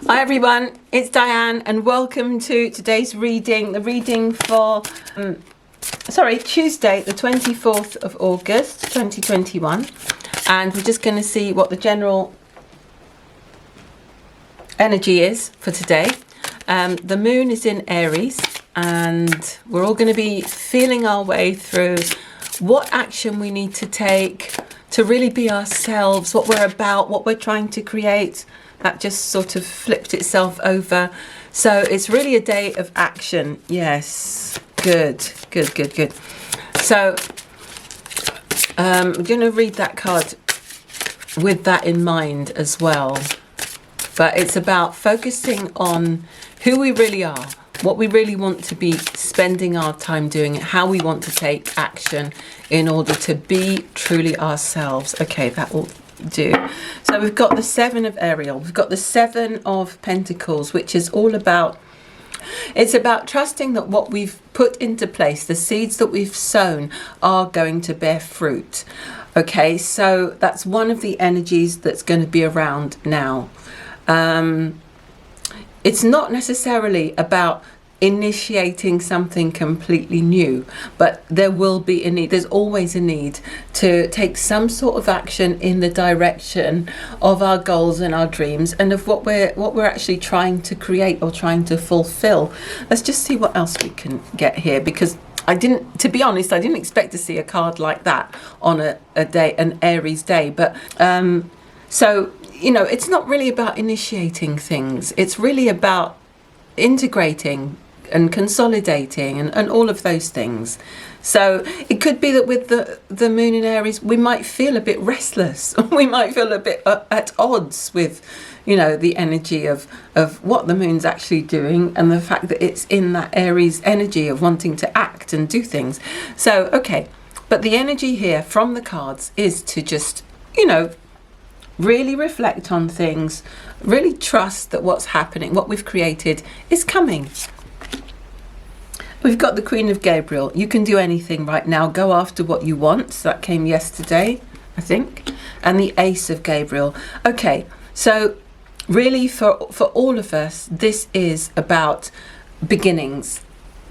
Hi everyone, it's Diane and welcome to today's reading, the reading for Tuesday the 24th of August 2021, and we're just going to see what the general energy is for today. The moon is in Aries and we're all going to be feeling our way through what action we need to take to really be ourselves, what we're about, what we're trying to create. That just sort of flipped itself over. So it's really a day of action. Yes, good. So I'm going to read that card with that in mind as well. But it's about focusing on who we really are, what we really want to be spending our time doing, how we want to take action in order to be truly ourselves. Okay, that will do. So we've got the Seven of Ariel, we've got the Seven of Pentacles, which is all about, it's about trusting that what we've put into place, the seeds that we've sown, are going to bear fruit. Okay, so that's one of the energies that's going to be around now. It's not necessarily about initiating something completely new, but there will be a need, there's always a need to take some sort of action in the direction of our goals and our dreams and of what we're actually trying to create or trying to fulfill. Let's just see what else we can get here, because to be honest, I didn't expect to see a card like that on a day, an Aries day. But so, you know, it's not really about initiating things, it's really about integrating and consolidating and all of those things. So it could be that with the moon in Aries, we might feel a bit restless. We might feel a bit at odds with, you know, the energy of what the moon's actually doing and the fact that it's in that Aries energy of wanting to act and do things. So, okay, but the energy here from the cards is to just, you know, really reflect on things, really trust that what's happening, what we've created, is coming. We've got the Queen of Gabriel. You can do anything right now. Go after what you want. So that came yesterday, I think. And the Ace of Gabriel. Okay, so really for all of us, this is about beginnings.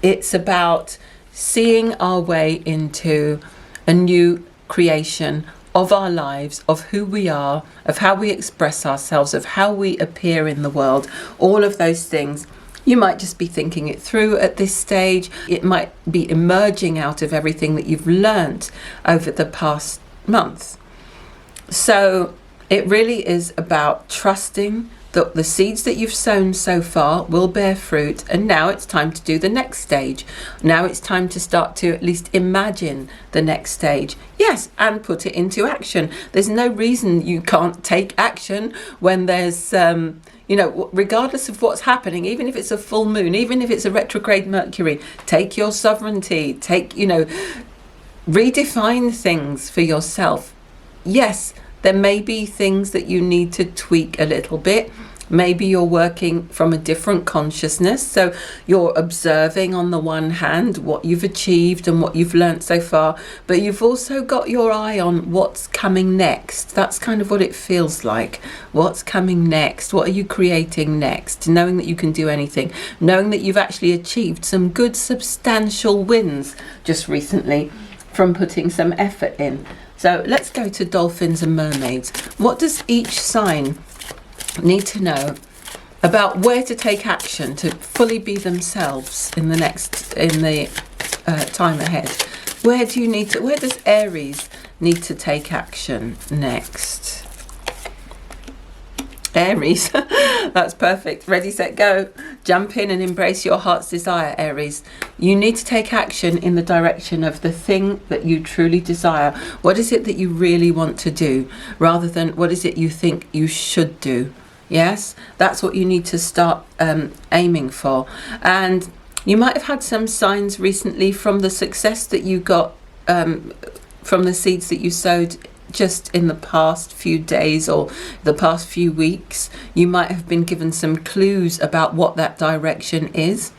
It's about seeing our way into a new creation of our lives, of who we are, of how we express ourselves, of how we appear in the world, all of those things. You might just be thinking it through at this stage. It might be emerging out of everything that you've learnt over the past month. So it really is about trusting that the seeds that you've sown so far will bear fruit, and now it's time to do the next stage. Now it's time to start to at least imagine the next stage. Yes, and put it into action. There's no reason you can't take action when there's you know, regardless of what's happening, even if it's a full moon, even if it's a retrograde Mercury, take your sovereignty, redefine things for yourself. Yes, there may be things that you need to tweak a little bit. Maybe you're working from a different consciousness. So you're observing on the one hand what you've achieved and what you've learnt so far, but you've also got your eye on what's coming next. That's kind of what it feels like. What's coming next? What are you creating next? Knowing that you can do anything, knowing that you've actually achieved some good substantial wins just recently from putting some effort in. So let's go to dolphins and mermaids. What does each sign need to know about where to take action to fully be themselves in the time ahead? Where does Aries need to take action next? Aries, that's perfect. Ready, set, go. Jump in and embrace your heart's desire, Aries. You need to take action in the direction of the thing that you truly desire. What is it that you really want to do, rather than what is it you think you should do? Yes, that's what you need to start aiming for. And you might have had some signs recently from the success that you got from the seeds that you sowed just in the past few days or the past few weeks. You might have been given some clues about what that direction is.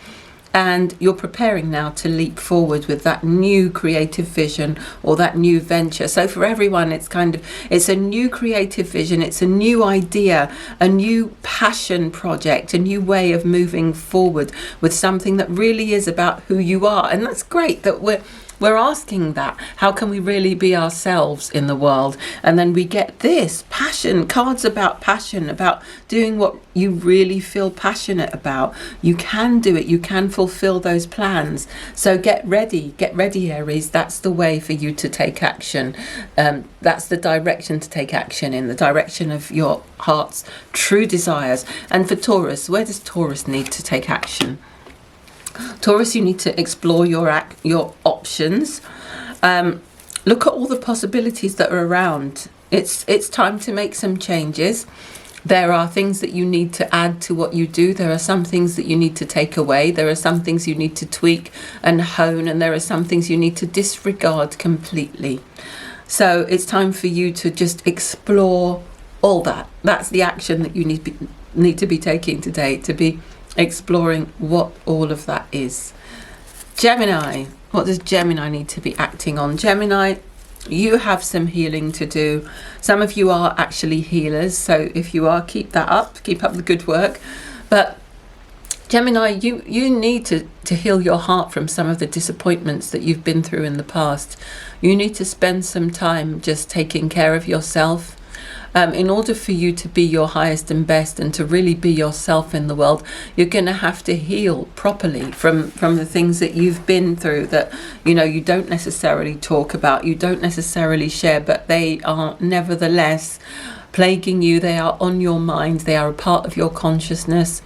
and you're preparing now to leap forward with that new creative vision or that new venture. So for everyone, it's a new creative vision, it's a new idea, a new passion project, a new way of moving forward with something that really is about who you are. And that's great that we're asking that. How can we really be ourselves in the world? And then we get this passion, cards about passion, about doing what you really feel passionate about. You can do it. You can fulfill those plans. So get ready, Aries. That's the way for you to take action. That's the direction to take action in, the direction of your heart's true desires. And for Taurus, where does Taurus need to take action? Taurus, you need to explore your options. Look at all the possibilities that are around. It's time to make some changes. There are things that you need to add to what you do. There are some things that you need to take away. There are some things you need to tweak and hone, and there are some things you need to disregard completely. So it's time for you to just explore all that. That's the action that you need to be taking today, to be exploring what all of that is. Gemini, what does Gemini need to be acting on? Gemini, you have some healing to do. Some of you are actually healers, so if you are, keep up the good work. But Gemini, you need to heal your heart from some of the disappointments that you've been through in the past. You need to spend some time just taking care of yourself. In order for you to be your highest and best and to really be yourself in the world, you're going to have to heal properly from the things that you've been through that, you don't necessarily talk about, you don't necessarily share, but they are nevertheless plaguing you. They are on your mind. They are a part of your consciousness.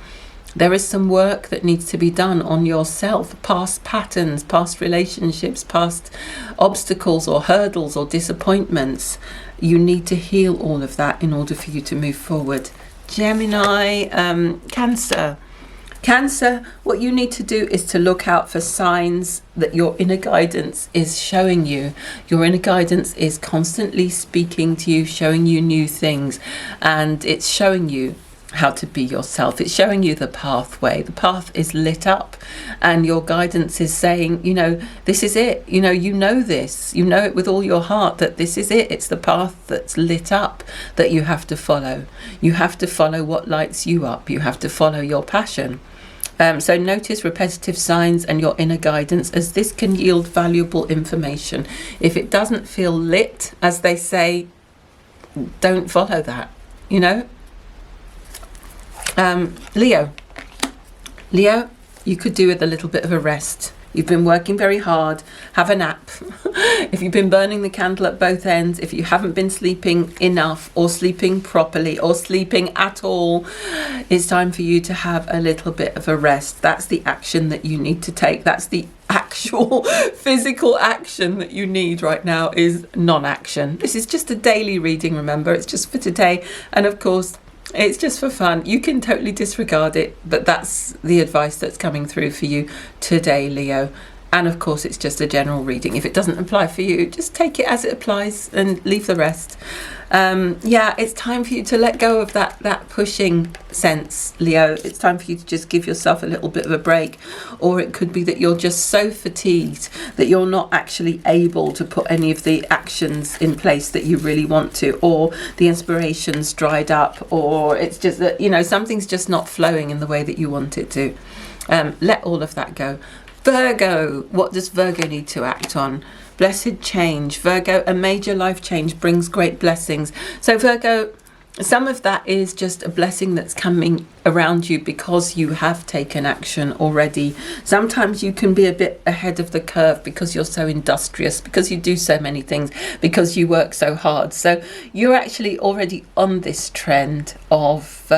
There is some work that needs to be done on yourself, past patterns, past relationships, past obstacles or hurdles or disappointments. You need to heal all of that in order for you to move forward. Gemini, Cancer. Cancer, what you need to do is to look out for signs that your inner guidance is showing you. Your inner guidance is constantly speaking to you, showing you new things, and it's showing you how to be yourself. It's showing you the pathway. The path is lit up, and your guidance is saying, this is it. You know this. You know it with all your heart that this is it. It's the path that's lit up that you have to follow. You have to follow what lights you up. You have to follow your passion. So notice repetitive signs and your inner guidance, as this can yield valuable information. If it doesn't feel lit, as they say, don't follow that, Leo, you could do with a little bit of a rest. You've been working very hard. Have a nap. If you've been burning the candle at both ends, if you haven't been sleeping enough or sleeping properly or sleeping at all, it's time for you to have a little bit of a rest. That's the action that you need to take. That's the actual physical action that you need right now, is non-action. This is just a daily reading, remember. It's just for today. And of course, it's just for fun. You can totally disregard it, but that's the advice that's coming through for you today, Leo. And of course, it's just a general reading. If it doesn't apply for you, just take it as it applies and leave the rest. It's time for you to let go of that pushing sense, Leo. It's time for you to just give yourself a little bit of a break. Or it could be that you're just so fatigued that you're not actually able to put any of the actions in place that you really want to, or the inspiration's dried up, or it's just that, something's just not flowing in the way that you want it to. Let all of that go. Virgo, what does Virgo need to act on? Blessed change. Virgo, a major life change brings great blessings. So Virgo, some of that is just a blessing that's coming around you because you have taken action already. Sometimes you can be a bit ahead of the curve because you're so industrious, because you do so many things, because you work so hard. So you're actually already on this trend of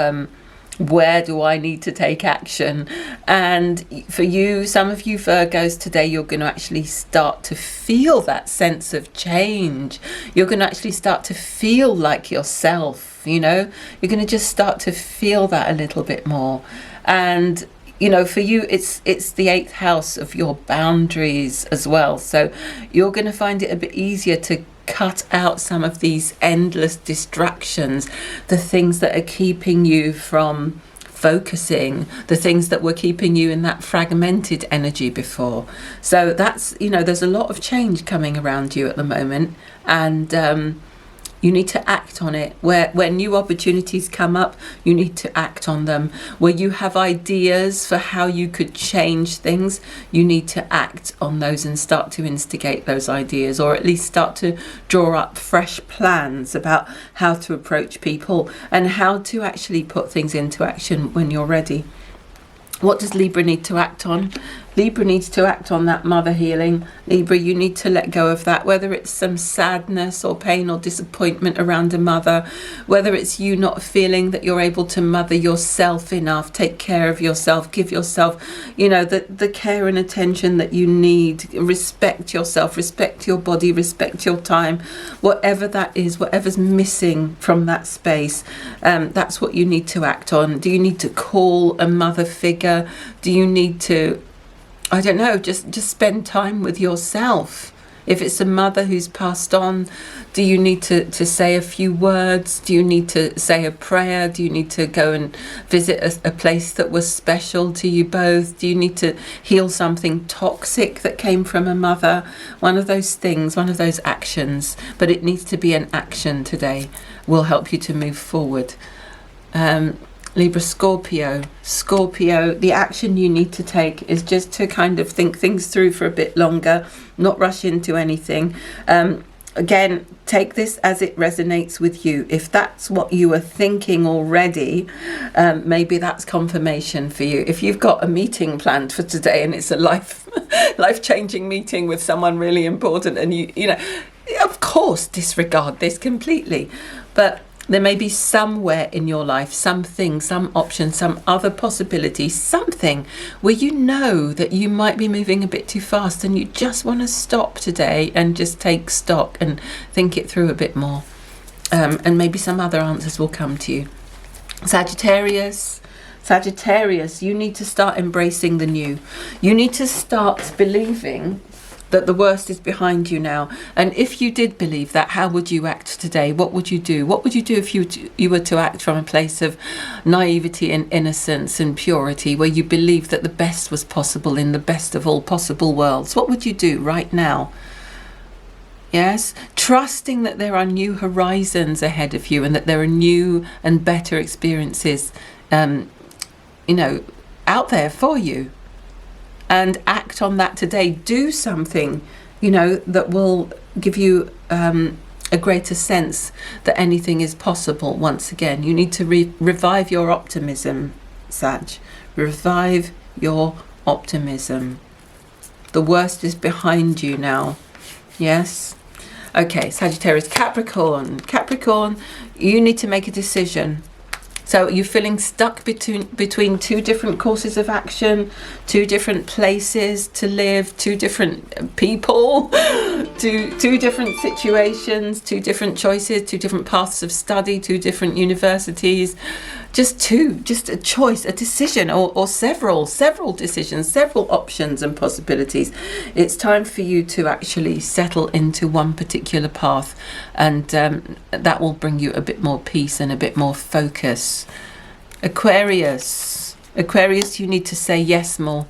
where do I need to take action? And for you, some of you Virgos today, you're going to actually start to feel that sense of change. You're going to actually start to feel like yourself, you're going to just start to feel that a little bit more. And for you, it's the 8th house of your boundaries as well. So you're going to find it a bit easier to cut out some of these endless distractions, the things that are keeping you from focusing the things that were keeping you in that fragmented energy before. So that's, there's a lot of change coming around you at the moment, and you need to act on it. Where new opportunities come up, you need to act on them. Where you have ideas for how you could change things, you need to act on those and start to instigate those ideas, or at least start to draw up fresh plans about how to approach people and how to actually put things into action when you're ready. What does Libra need to act on? Libra needs to act on that mother healing. Libra, you need to let go of that, whether it's some sadness or pain or disappointment around a mother, whether it's you not feeling that you're able to mother yourself enough, take care of yourself, give yourself, the care and attention that you need, respect yourself, respect your body, respect your time, whatever that is, whatever's missing from that space, that's what you need to act on. Do you need to call a mother figure? Do you need to, I don't know, just spend time with yourself? If it's a mother who's passed on, do you need to say a few words? Do you need to say a prayer? Do you need to go and visit a place that was special to you both? Do you need to heal something toxic that came from a mother? One of those things, one of those actions, but it needs to be an action today, will help you to move forward. Libra, Scorpio, the action you need to take is just to kind of think things through for a bit longer, not rush into anything. Again, take this as it resonates with you. If that's what you were thinking already, maybe that's confirmation for you. If you've got a meeting planned for today and it's a life-changing meeting with someone really important, and you know, of course, disregard this completely. But there may be somewhere in your life, something, some option, some other possibility, something where you know that you might be moving a bit too fast and you just want to stop today and just take stock and think it through a bit more. And maybe some other answers will come to you. Sagittarius, you need to start embracing the new. You need to start believing that the worst is behind you now. And if you did believe that, how would you act today? What would you do? What would you do if you were to act from a place of naivety and innocence and purity, where you believed that the best was possible in the best of all possible worlds? What would you do right now? Yes, trusting that there are new horizons ahead of you and that there are new and better experiences, out there for you. And act on that today. Do something, that will give you a greater sense that anything is possible once again. You need to revive your optimism, Sag. Revive your optimism. The worst is behind you now. Yes? Okay, Sagittarius. Capricorn, you need to make a decision. So you're feeling stuck between two different courses of action, two different places to live, two different people, two different situations, two different choices, two different paths of study, two different universities. Just a choice, a decision, or several decisions, several options and possibilities. It's time for you to actually settle into one particular path, and that will bring you a bit more peace and a bit more focus. Aquarius, you need to say yes more.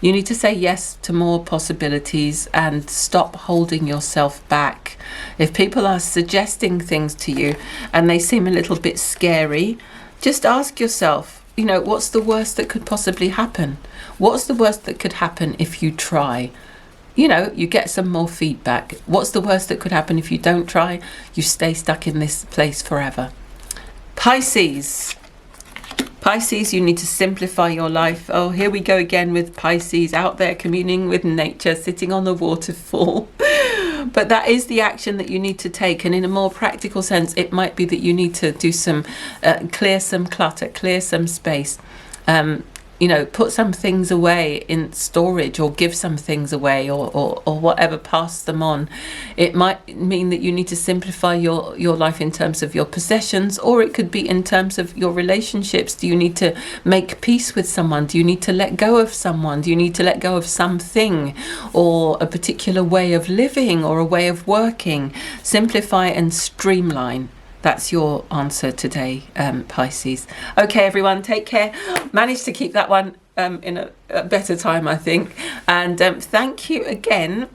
You need to say yes to more possibilities and stop holding yourself back. If people are suggesting things to you and they seem a little bit scary, just ask yourself, what's the worst that could possibly happen? What's the worst that could happen if you try? You get some more feedback. What's the worst that could happen if you don't try? You stay stuck in this place forever. Pisces, you need to simplify your life. Oh, here we go again with Pisces, out there communing with nature, sitting on the waterfall. But that is the action that you need to take. And in a more practical sense, it might be that you need to do some, clear some clutter, clear some space. Put some things away in storage, or give some things away, or whatever, pass them on. It might mean that you need to simplify your life in terms of your possessions, or it could be in terms of your relationships. Do you need to make peace with someone? Do you need to let go of someone? Do you need to let go of something, or a particular way of living, or a way of working? Simplify and streamline. That's your answer today, Pisces. Okay, everyone, take care. Managed to keep that one in a better time, I think. And thank you again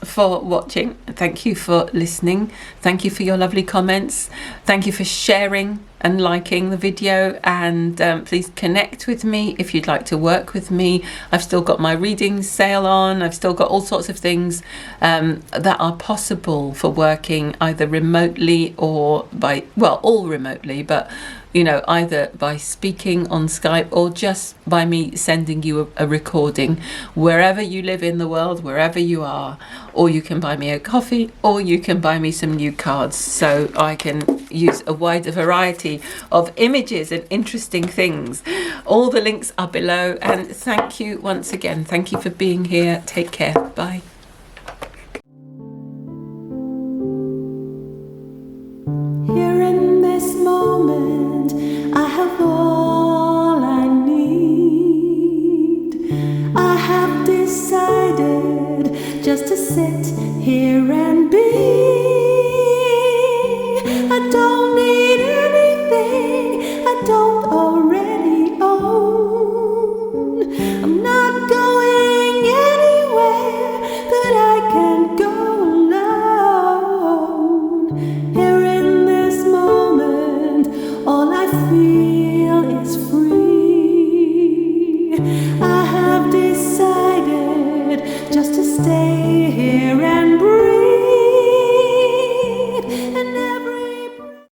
for watching. Thank you for listening. Thank you for your lovely comments. Thank you for sharing and liking the video, and please connect with me if you'd like to work with me. I've still got my reading sale on. I've still got all sorts of things that are possible for working either remotely or by, well, all remotely, but you know, either by speaking on Skype or just by me sending you a recording wherever you live in the world, wherever you are. Or you can buy me a coffee, or you can buy me some new cards so I can use a wider variety of images and interesting things. All the links are below, and thank you once again. Thank you for being here. Take care. Bye. Here in this moment, I have all I need. I have decided just to sit here and be. I don't need anything I don't already own. I'm not going anywhere that I can go alone. Here in this moment, all I feel is free. I have decided just to stay